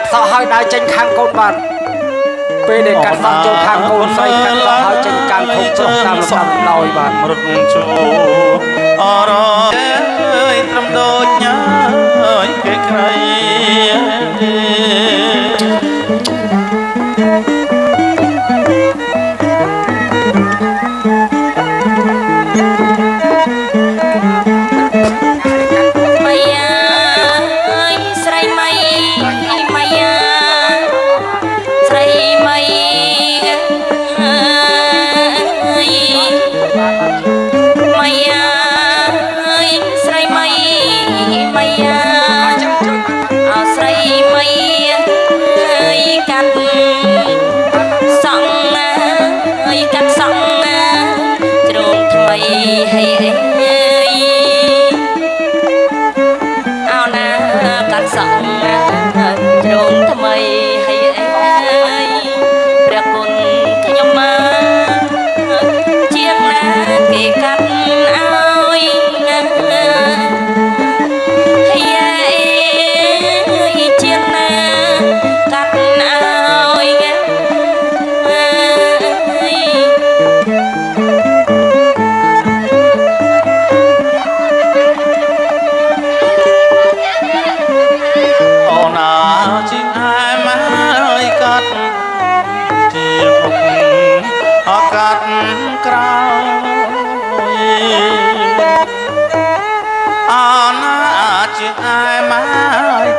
ดสอหอยได้เจนข้างโกนบานពេលដែលកាត់សក់ចូលខាងកូនស្រីកាត់សក់ហើយចេញកាន់ធុកចុះតាមលំដាប់ដោយបានរត់ចូលអរអើយត្រឹមដូចញ៉ាយគេក្រៃ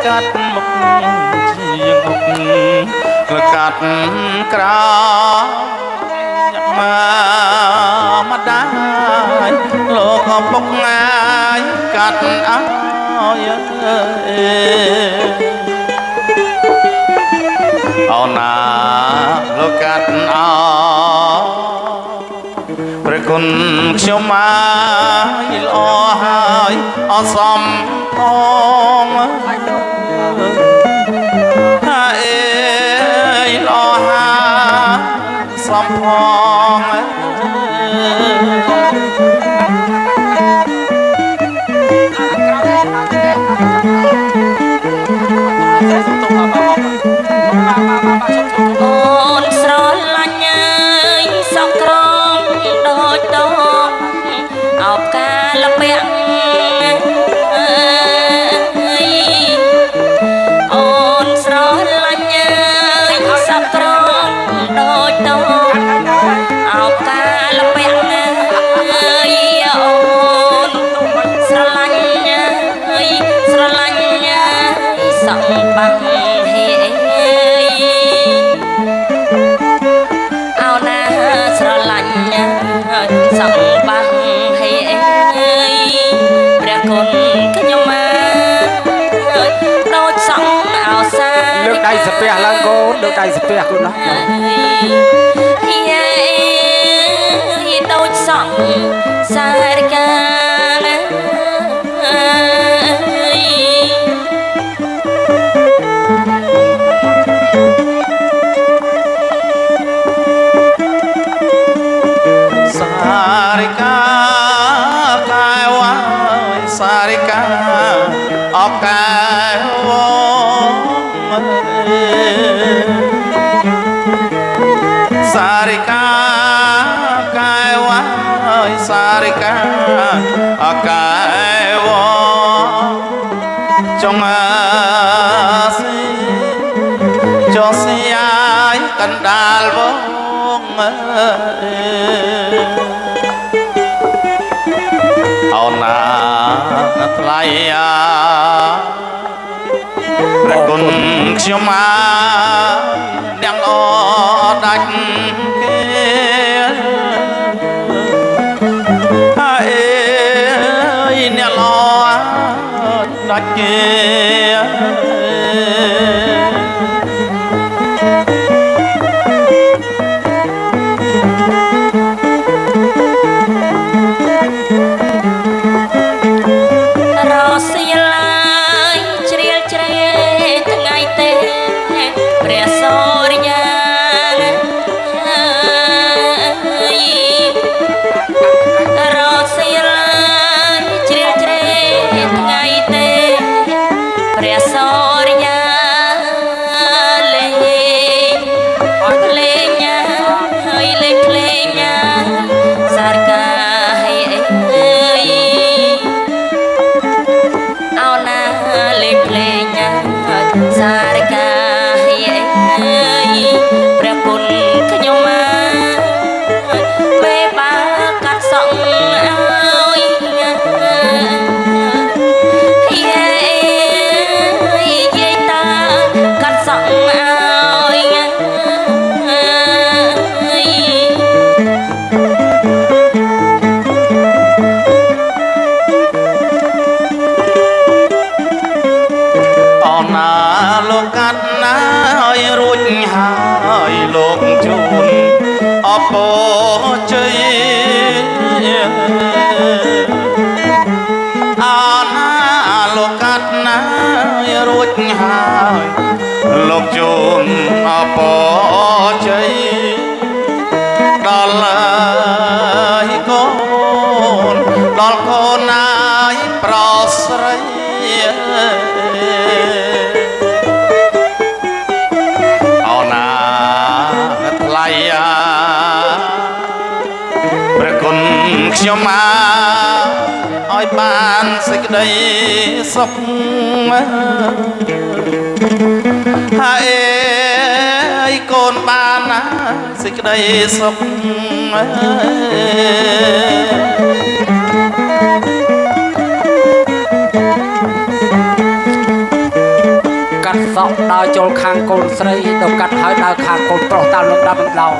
កាត់មុខជាងមុខកាត់ក្រោយមកដាយលោកពុកងាយកាត់អើយអូនណាលោកកាត់អើព្រះគុណខ្ញុំមកល្អហើយអសមផងអេល្អហើយសមផងអូនស្រឡាញ់អើយសក់ក្រងដូចតងអោបកាលពាក់ដៃស្ពះឡើងកូនដូចដៃស្ពះកូនណាដូចសក់សារកាសារិកាកាយវាយសារិកាអបកាយវសារិកាកាយវាយសារិកាអកាយវចងស៊ីចោសយាយកណ្ដាលវងអូនណាថ្លៃព្រះគុណខ្ញុំមកទាំងអដាច់គេអេអ្នកល្អដាច់គេព្ សារិកាព្រះគុណខ្ញុំមេបាកាត់សក់ឲ្យយាយតាកាត់សក់ឲ្យលោកកាត់ណាឲ្យរួចហើយលោកជូនអបជ័យអណាលោកកាត់ណាឲ្យរួចហើយលោកជូនអបជ័យដល់ហើយកូនដល់កូនណាយប្រស្រីព្រះគុណខ្ញុំមកឲ្យបានសេចក្តីសុខហើយអីកូនបានណាសេចក្តីសុខកាត់សក់ដើរចូលខាងកូនស្រីទៅកាត់ហើយដើរខាងកូនប្រុសតាមលំដាប់លំដោយ